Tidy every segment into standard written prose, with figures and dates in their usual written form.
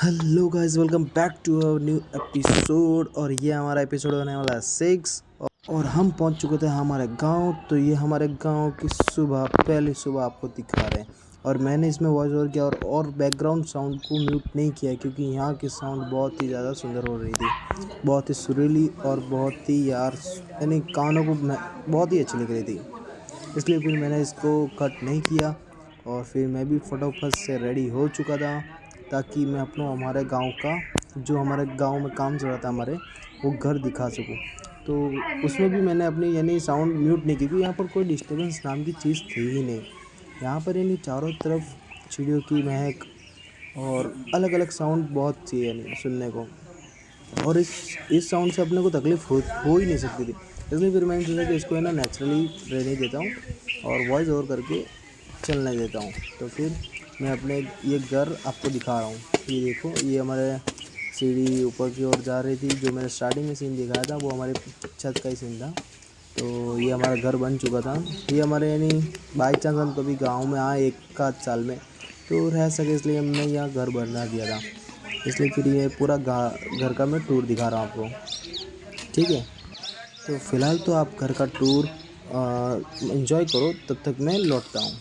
Hello guys, welcome back to our new episode. और ये हमारा एपिसोड होने वाला है 6। और हम पहुंच चुके थे हमारे गांव। तो ये हमारे गांव की सुबह, पहली सुबह आपको दिखा रहे हैं। और मैंने इसमें वॉइस ओवर किया और बैकग्राउंड साउंड को म्यूट नहीं किया, क्योंकि यहाँ की साउंड बहुत ही ज़्यादा सुंदर हो रही थी, बहुत ही सुरीली और बहुत ही यानी कानों को बहुत ही अच्छी लग रही थी। इसलिए फिर मैंने इसको कट नहीं किया। और फिर मैं भी फटाफट से रेडी हो चुका था, ताकि मैं अपना हमारे गांव का, जो हमारे गांव में काम चल रहा था हमारे, वो घर दिखा सकूं। तो उसमें भी मैंने अपनी यानी साउंड म्यूट नहीं की, क्योंकि यहाँ पर कोई डिस्टर्बेंस नाम की चीज़ थी ही नहीं। यहाँ पर यानी चारों तरफ चिड़ियों की महक और अलग अलग साउंड बहुत थी यानी सुनने को। और इस साउंड से अपने को तकलीफ़ हो ही नहीं सकती थी। इसलिए फिर मैंने सोचा कि इसको है ना नेचुरली रहने देता हूँ और वॉइस ओवर करके चलने देता हूँ। तो फिर मैं अपने ये घर आपको दिखा रहा हूँ। ये देखो, ये हमारे सीढ़ी ऊपर की ओर जा रही थी। जो मैंने स्टार्टिंग में सीन दिखाया था वो हमारे छत का ही सीन था। तो ये हमारा घर बन चुका था। ये हमारे यानी बाई चांस हम कभी गाँव में आए एक आध साल में तो रह सके, इसलिए हमने यहाँ घर बना दिया था। इसलिए फिर ये पूरा घर का मैं टूर दिखा रहा हूँ आपको, ठीक है। तो फ़िलहाल तो आप घर का टूर एंजॉय करो, तब तक मैं लौटता हूँ।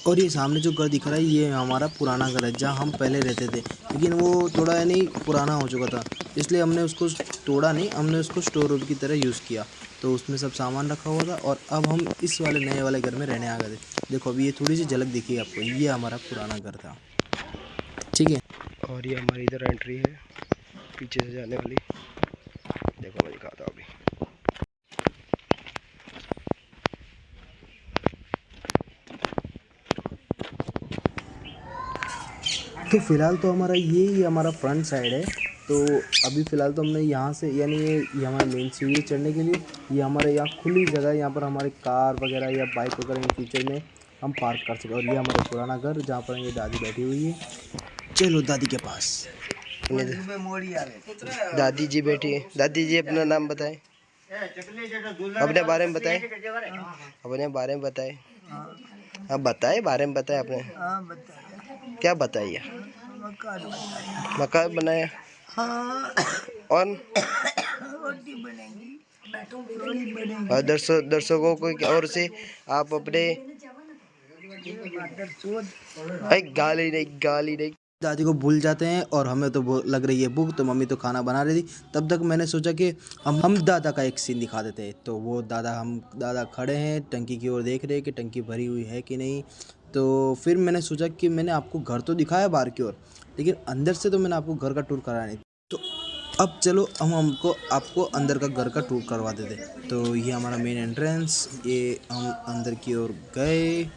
और ये सामने जो घर दिख रहा है, ये हमारा पुराना घर है, जहाँ हम पहले रहते थे। लेकिन वो थोड़ा यानी पुराना हो चुका था, इसलिए हमने उसको तोड़ा नहीं, हमने उसको स्टोर रूम की तरह यूज़ किया। तो उसमें सब सामान रखा हुआ था और अब हम इस वाले नए वाले घर में रहने आ गए थे। देखो अभी ये थोड़ी सी झलक दिखी आपको, ये हमारा पुराना घर था, ठीक है। और ये हमारी इधर एंट्री है पीछे से जाने वाली। देखो मैं दिखाता हूँ अभी। तो फ़िलहाल तो हमारा ये हमारा फ्रंट साइड है। तो अभी फ़िलहाल तो हमने यहाँ से यानी ये हमारा मेन सीढ़ी चढ़ने के लिए, ये हमारे यहाँ खुली जगह है। यहाँ पर हमारी कार वगैरह या बाइक वगैरह इन फ्यूचर में हम पार्क कर सकें। और ये हमारा पुराना घर, जहाँ पर ये दादी बैठी हुई है। चलो दादी के पास। दादी जी बैठी है। दादी जी अपना नाम बताएं, अपने बारे में बताएं, अपने बारे में बताएं। हाँ बताएं, बारे में बताएं अपने। क्या बताइए? मकान बनाया। और दर्शकों को और से आप अपने गाली नहीं। दादी को भूल जाते हैं और हमें तो लग रही है भूख, तो मम्मी तो खाना बना रही थी। तब तक मैंने सोचा कि हम दादा का एक सीन दिखा देते हैं। तो वो दादा खड़े हैं, टंकी की ओर देख रहे हैं कि टंकी भरी हुई है कि नहीं। तो फिर मैंने सोचा कि मैंने आपको घर तो दिखाया बाहर की ओर, लेकिन अंदर से तो मैंने आपको घर का टूर कराया नहीं। तो अब चलो हमको आपको अंदर का घर का टूर करवा देते। तो ये हमारा मेन एंट्रेंस, ये हम अंदर की ओर गए।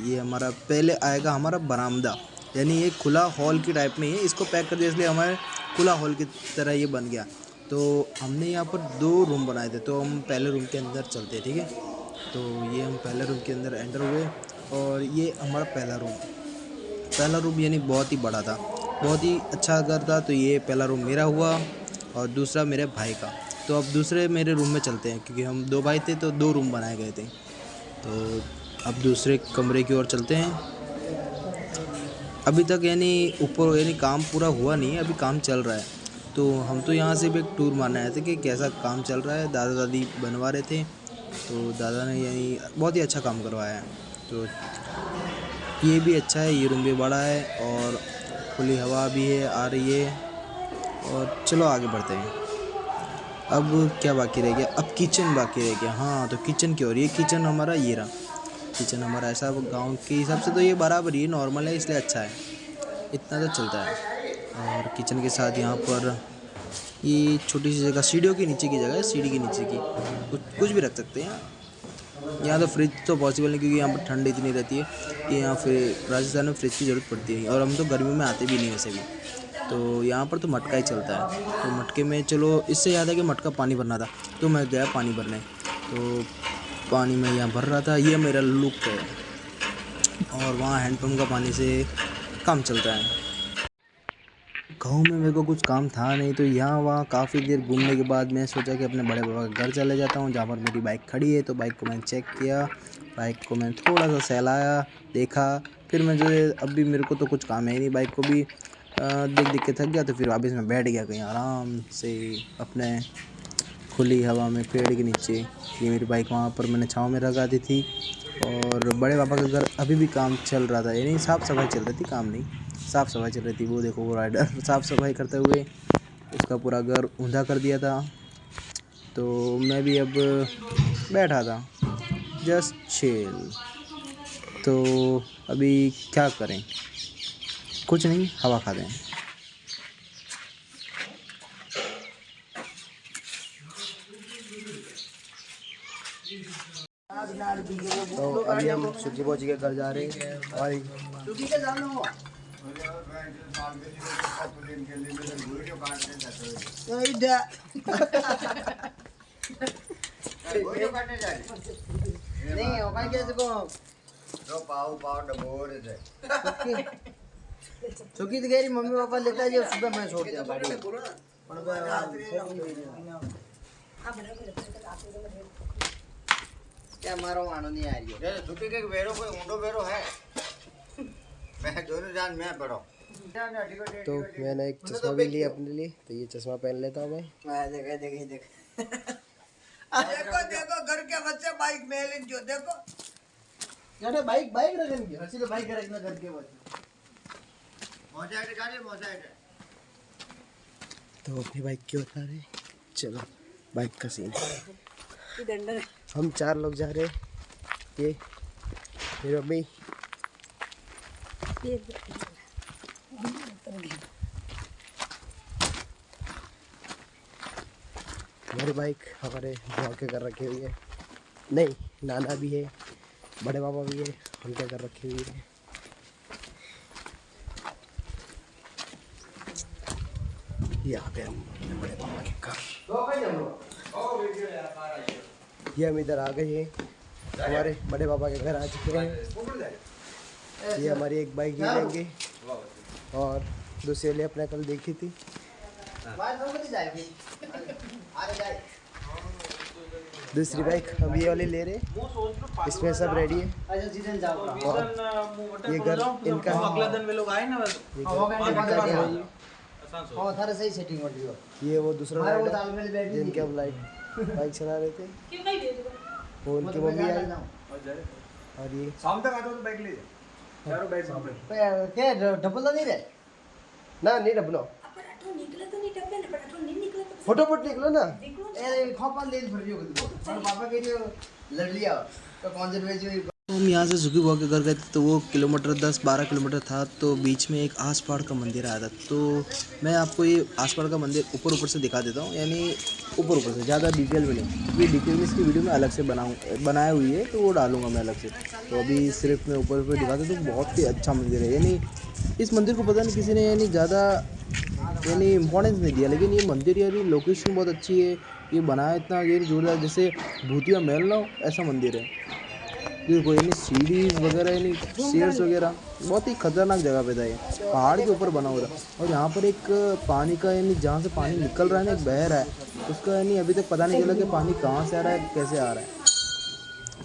ये हमारा पहले आएगा हमारा बरामदा, यानी ये खुला हॉल की टाइप में है। इसको पैक कर दिया, इसलिए हमारे खुला हॉल की तरह ये बन गया। तो हमने यहाँ पर 2 रूम बनाए थे, तो हम पहले रूम के अंदर चलते हैं, ठीक है। तो ये हम पहले रूम के अंदर एंटर हुए और ये हमारा पहला रूम यानी बहुत ही बड़ा था, बहुत ही अच्छा घर था। तो ये पहला रूम मेरा हुआ और दूसरा मेरे भाई का। तो अब दूसरे मेरे रूम में चलते हैं, क्योंकि हम 2 भाई थे तो 2 रूम बनाए गए थे। तो अब दूसरे कमरे की ओर चलते हैं। अभी तक यानी ऊपर यानी काम पूरा हुआ नहीं है, अभी काम चल रहा है। तो हम तो यहाँ से भी एक टूर मारने आए थे कि कैसा काम चल रहा है। दादा दादी बनवा रहे थे, तो दादा ने यानी बहुत ही अच्छा काम करवाया है। तो ये भी अच्छा है, ये रूम भी बड़ा है और खुली हवा भी है आ रही है। और चलो आगे बढ़ते हैं। अब क्या बाकी रह गया? अब किचन बाकी रह गया। हाँ, तो किचन की ओर, ये किचन हमारा ये रहा। किचन हमारा ऐसा गांव के हिसाब से तो ये बराबर ही नॉर्मल है, इसलिए अच्छा है, इतना तो चलता है। और किचन के साथ यहाँ पर ये छोटी सी जगह, सीढ़ियों के नीचे की जगह है, सीढ़ी के नीचे की कुछ भी रख सकते हैं। यहाँ तो फ्रिज तो पॉसिबल नहीं, क्योंकि यहाँ पर ठंड इतनी रहती है कि यहाँ फिर राजस्थान में फ्रिज की ज़रूरत पड़ती है, और हम तो गर्मियों में आते भी नहीं वैसे भी। तो यहाँ पर तो मटका ही चलता है। तो मटके में चलो, इससे याद है कि मटका पानी भरना था, तो मैं गया पानी भरने। तो पानी में यहाँ भर रहा था, ये मेरा लुक है। और वहाँ हैंडपम्प का पानी से काम चलता है। गाँव में मेरे को कुछ काम था नहीं, तो यहाँ वहाँ काफ़ी देर घूमने के बाद मैं सोचा कि अपने बड़े पापा के घर चले जाता हूँ, जहाँ पर मेरी बाइक खड़ी है। तो बाइक को मैंने चेक किया, बाइक को मैंने थोड़ा सा सहलाया, देखा। फिर मुझे अभी मेरे को तो कुछ काम है नहीं, बाइक को भी देख देख के थक गया। तो फिर वापस मैं बैठ गया कहीं आराम से अपने खुली हवा में पेड़ के नीचे। ये मेरी बाइक वहाँ पर मैंने छाँव में लगा दी थी। और बड़े पापा के घर अभी भी काम चल रहा था, यानी साफ़ सफाई चल रही थी, काम नहीं, साफ़ सफाई चल रही थी। वो देखो, वो राइडर साफ़ सफाई करते हुए उसका पूरा घर ऊंधा कर दिया था। तो मैं भी अब बैठा था, जस्ट चिल। तो अभी क्या करें, कुछ नहीं, हवा खाते हैं। तो अभी हम सुखी पहुँच के घर जा रहे हैं। और नहीं होगा कैसे को तो पाव डबोर है सुखी तो गई मम्मी पापा लेता है, जो सुबह मैं छोड़ दिया गाड़ी क्या मारो आनो नहीं आ रही है। जैसे सुखी के वेरो कोई ऊंडो वेरो है, मैं दोनों जान मैं पढ़ो। तो मैंने एक चश्मा भी लिया अपने लिए, तो ये चश्मा पहन लेता हूँ मैं। देख देखो देखो घर के बच्चे बाइक में ले जो देखो यार, बाइक रखेंगे हसी तो बाइक रखना घर के बच्चे मोजाइट गाड़ी मोजाइट। तो अपनी बाइक क्यों उठा रहे, चलो बाइक का सीन। हम 4 लोग जा रहे हैं, ये मेरी मम्मी, हमारी बाइक हमारे बुआ के घर रखी हुई है, नहीं नाना भी है, बड़े पापा भी है, उनके घर रखी हुई है। यहाँ पे हम बड़े पापा के घर, ये हम इधर आ गए हैं, हमारे बड़े पापा के घर आ चुके हैं। ये हमारी एक बाइक ले लेंगे, और दूसरी वाली अपने कल देखी थी। दूसरी बाइक हम ये वाली ले रहे, इसमें सब रेडी है। और ये घर इनका ये वो दूसरा राइडर जिनके अब बाइक चला रहे थे, वो उनकी मम्मी आई। और ये शाम तक आता तो बाइक ले चारों बाइक क्या डबल नहीं रहे ना, नहीं डबलो फटाफट निकलो ना, पापा के लड़ लिया तो कौन से। हम यहाँ से सुखी बुआ के घर गए थे, तो वो किलोमीटर 10-12 किलोमीटर था। तो बीच में एक आस पहाड़ का मंदिर आया था, तो मैं आपको ये आस पहाड़ का मंदिर ऊपर से दिखा देता हूँ, यानी ऊपर से, ज़्यादा डिटेल में नहीं। ये डिटेल में इसकी वीडियो में अलग से बनाई हुई है, तो वो डालूंगा मैं अलग से। तो अभी सिर्फ मैं ऊपर दिखा देता हूँ। बहुत ही अच्छा मंदिर है, यानी इस मंदिर को पता नहीं किसी ने यानी ज़्यादा यानी इम्पोर्टेंस नहीं दिया, लेकिन ये मंदिर यानी लोकेशन बहुत अच्छी है। ये बनाया इतना ये जोरदार, जैसे भूतिया महल ना हो ऐसा मंदिर है। देखो यानी सीढ़ीज वगैरह, यानी स्टेयर्स वगैरह, बहुत ही खतरनाक जगह पे था। ये पहाड़ के ऊपर बना हुआ था, और यहाँ पर एक पानी का यानी जहाँ से पानी निकल रहा है ना, एक बह रहा है, उसका यानी अभी तक पता नहीं चला कि पानी कहाँ से आ रहा है, कैसे आ रहा है।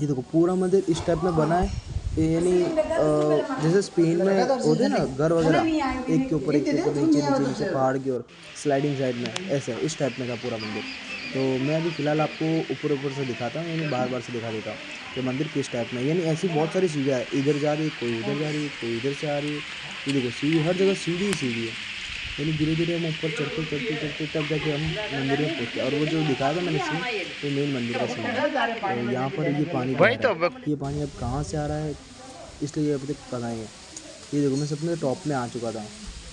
ये देखो पूरा मंदिर इस टाइप में बना है, यानी जैसे स्पेन में होते हैं ना घर वगैरह, एक के ऊपर नीचे पहाड़ की ओर स्लाइडिंग साइड में, ऐसे इस टाइप में था पूरा मंदिर। तो मैं अभी फ़िलहाल आपको ऊपर से दिखाता हूँ, यानी बार से दिखा देता हूँ कि मंदिर किस टाइप में, यानी ऐसी बहुत सारी सीढ़ियाँ है, इधर जा रही है, कोई उधर जा रही है, कोई इधर से आ रही है। ये देखो सीढ़ी, हर जगह सीढ़ी ही सीढ़ी है, यानी धीरे धीरे हम ऊपर चढ़ते तब जाके हम मंदिर में पहुँचते। और वो जो दिखाया था मैंने सीन, तो मेन मंदिर का सीन है। तो यहाँ पर ये पानी, ये पानी अब कहाँ से आ रहा है, इसलिए अभी तक पता नहीं है। ये देखो मैं सबसे टॉप में आ चुका था,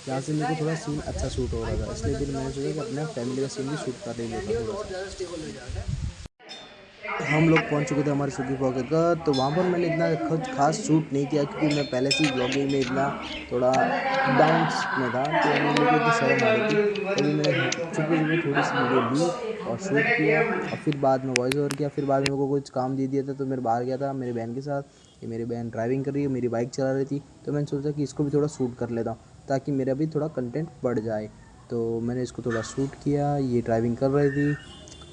यहाँ से मेरे को थोड़ा सीन अच्छा शूट हो रहा था, इसलिए फिर मैंने सोचा कि अपने फैमिली का सीन भी शूट कर लेता थोड़ा सा। हम लोग पहुंच चुके थे हमारे सुखी पॉकेट का। तो वहाँ पर मैंने इतना कुछ खास शूट नहीं किया क्योंकि मैं पहले से ही ब्लॉगिंग में इतना थोड़ा डाउन में था, तो मेरे को इतनी शर्म आ रही थी। तभी मैंने चुपके चुपके थोड़ी सी वीडियो ली और शूट किया और फिर बाद में वॉइस ओवर किया। फिर बाद में मेरे को कुछ काम दे दिया था तो मैं बाहर गया था मेरी बहन के साथ। ये मेरी बहन ड्राइविंग कर रही है, मेरी बाइक चला रही थी, तो मैंने सोचा कि इसको भी थोड़ा शूट कर लेता हूँ ताकि मेरा भी थोड़ा कंटेंट बढ़ जाए। तो मैंने इसको थोड़ा शूट किया। ये ड्राइविंग कर रही थी,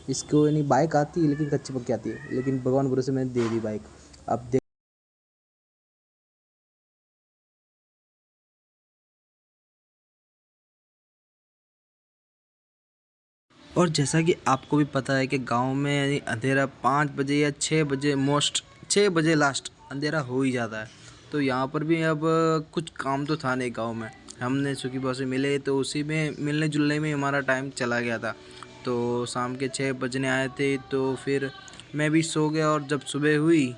इसको यानी बाइक आती है लेकिन कच्ची पक्की आती है, लेकिन भगवान भरोसे मैंने दे दी बाइक। अब देख, और जैसा कि आपको भी पता है कि गांव में यानी अंधेरा 5 बजे या 6 बजे, मोस्ट 6 बजे लास्ट अंधेरा हो ही जाता है। तो यहाँ पर भी अब कुछ काम तो था नहीं गांव में। हमने सुखी बॉस से मिले तो उसी में मिलने जुलने में हमारा टाइम चला गया था। तो शाम के 6 बजने आए थे तो फिर मैं भी सो गया। और जब सुबह हुई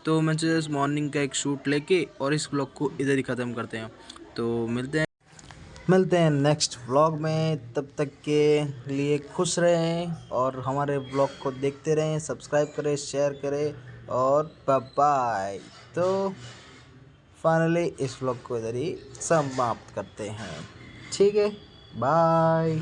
तो मैं सोचा मॉर्निंग का एक शूट लेके और इस ब्लॉग को इधर ही ख़त्म करते हैं। तो मिलते हैं नेक्स्ट व्लॉग में। तब तक के लिए खुश रहें और हमारे व्लॉग को देखते रहें, सब्सक्राइब करें, शेयर करें और बाय बाय। तो फाइनली इस व्लॉग को इधर ही समाप्त करते हैं। ठीक है, बाय।